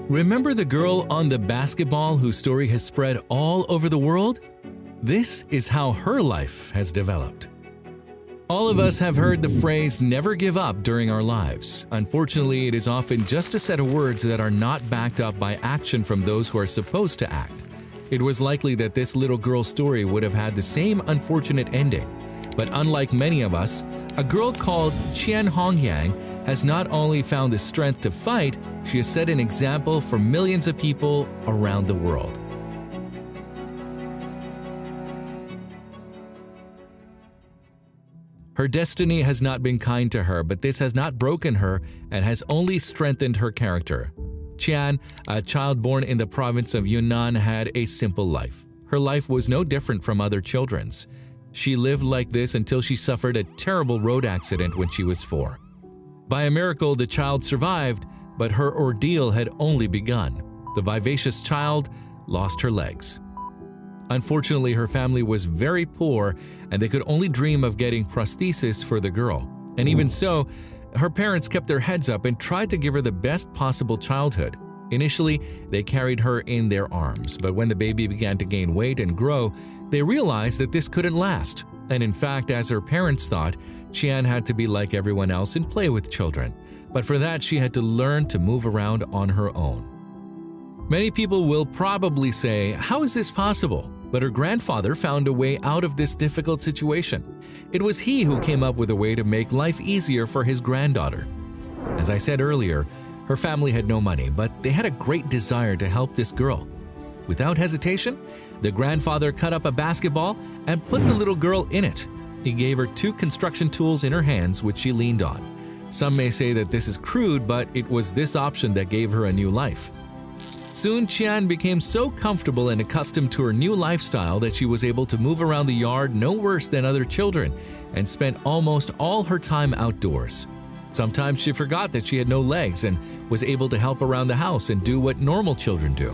Remember the girl on the basketball whose story has spread all over the world? This is how her life has developed. All of us have heard the phrase "never give up" during our lives. Unfortunately, it is often just a set of words that are not backed up by action from those who are supposed to act. It was likely that this little girl's story would have had the same unfortunate ending. But unlike many of us, a girl called Qian Hongyang has not only found the strength to fight, she has set an example for millions of people around the world. Her destiny has not been kind to her, but this has not broken her and has only strengthened her character. Qian, a child born in the province of Yunnan, had a simple life. Her life was no different from other children's. She lived like this until she suffered a terrible road accident when she was 4. By a miracle, the child survived, but her ordeal had only begun. The vivacious child lost her legs. Unfortunately, her family was very poor and they could only dream of getting prosthesis for the girl. And even so, her parents kept their heads up and tried to give her the best possible childhood. Initially, they carried her in their arms, but when the baby began to gain weight and grow, they realized that this couldn't last. And in fact, as her parents thought, Qian had to be like everyone else and play with children. But for that, she had to learn to move around on her own. Many people will probably say, "How is this possible?" But her grandfather found a way out of this difficult situation. It was he who came up with a way to make life easier for his granddaughter. As I said earlier, her family had no money, but they had a great desire to help this girl. Without hesitation, the grandfather cut up a basketball and put the little girl in it. He gave her 2 construction tools in her hands, which she leaned on. Some may say that this is crude, but it was this option that gave her a new life. Soon, Qian became so comfortable and accustomed to her new lifestyle that she was able to move around the yard no worse than other children and spent almost all her time outdoors. Sometimes she forgot that she had no legs and was able to help around the house and do what normal children do.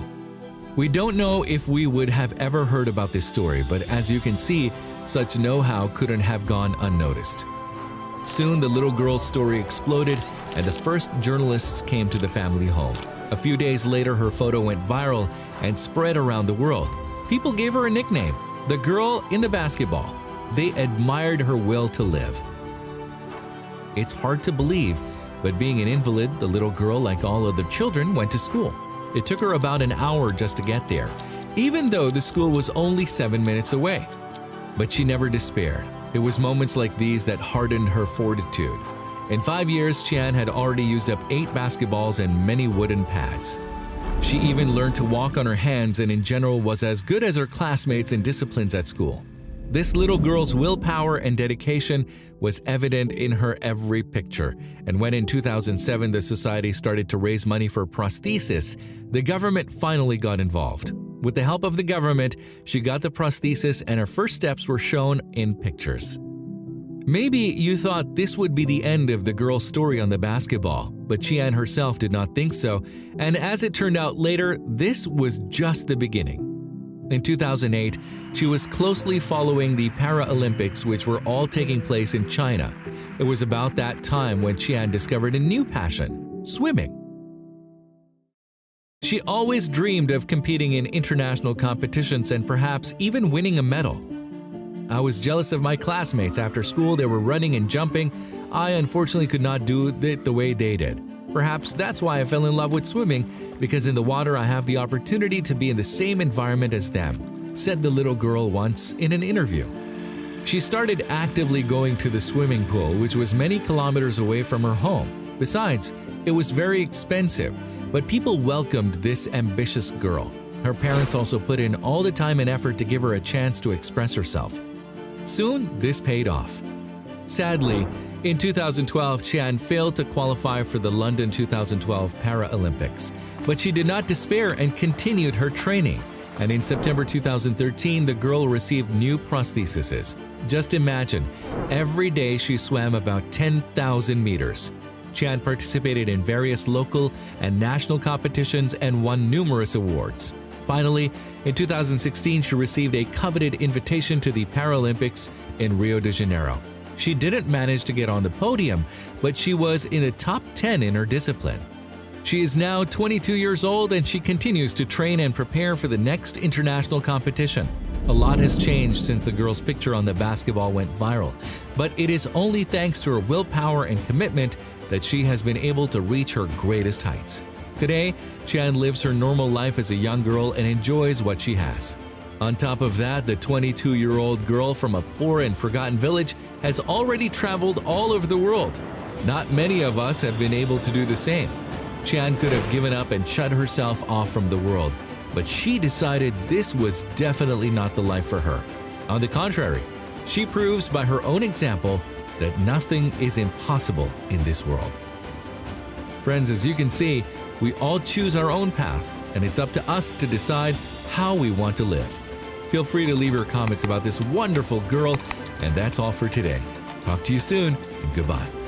We don't know if we would have ever heard about this story, but as you can see, such know-how couldn't have gone unnoticed. Soon, the little girl's story exploded and the first journalists came to the family home. A few days later, her photo went viral and spread around the world. People gave her a nickname, the girl in the basketball. They admired her will to live. It's hard to believe, but being an invalid, the little girl, like all other children, went to school. It took her about an hour just to get there, even though the school was only 7 minutes away. But she never despaired. It was moments like these that hardened her fortitude. In 5 years, Qian had already used up 8 basketballs and many wooden pads. She even learned to walk on her hands and in general was as good as her classmates in disciplines at school. This little girl's willpower and dedication was evident in her every picture, and when in 2007 the society started to raise money for prosthesis, the government finally got involved. With the help of the government, she got the prosthesis and her first steps were shown in pictures. Maybe you thought this would be the end of the girl's story on the basketball, but Qian herself did not think so, and as it turned out later, this was just the beginning. In 2008, she was closely following the Paralympics, which were all taking place in China. It was about that time when Qian discovered a new passion: swimming. She always dreamed of competing in international competitions and perhaps even winning a medal. "I was jealous of my classmates. After school, they were running and jumping. I unfortunately could not do it the way they did. Perhaps that's why I fell in love with swimming, because in the water I have the opportunity to be in the same environment as them," said the little girl once in an interview. She started actively going to the swimming pool, which was many kilometers away from her home. Besides, it was very expensive, but people welcomed this ambitious girl. Her parents also put in all the time and effort to give her a chance to express herself. Soon, this paid off. Sadly, in 2012, Qian failed to qualify for the London 2012 Paralympics, but she did not despair and continued her training. And in September 2013, the girl received new prostheses. Just imagine, every day she swam about 10,000 meters. Qian participated in various local and national competitions and won numerous awards. Finally, in 2016, she received a coveted invitation to the Paralympics in Rio de Janeiro. She didn't manage to get on the podium, but she was in the top 10 in her discipline. She is now 22 years old and she continues to train and prepare for the next international competition. A lot has changed since the girl's picture on the basketball went viral, but it is only thanks to her willpower and commitment that she has been able to reach her greatest heights. Today, Tian lives her normal life as a young girl and enjoys what she has. On top of that, the 22-year-old girl from a poor and forgotten village has already traveled all over the world. Not many of us have been able to do the same. Tian could have given up and shut herself off from the world, but she decided this was definitely not the life for her. On the contrary, she proves by her own example that nothing is impossible in this world. Friends, as you can see, we all choose our own path, and it's up to us to decide how we want to live. Feel free to leave your comments about this wonderful girl, and that's all for today. Talk to you soon, and goodbye.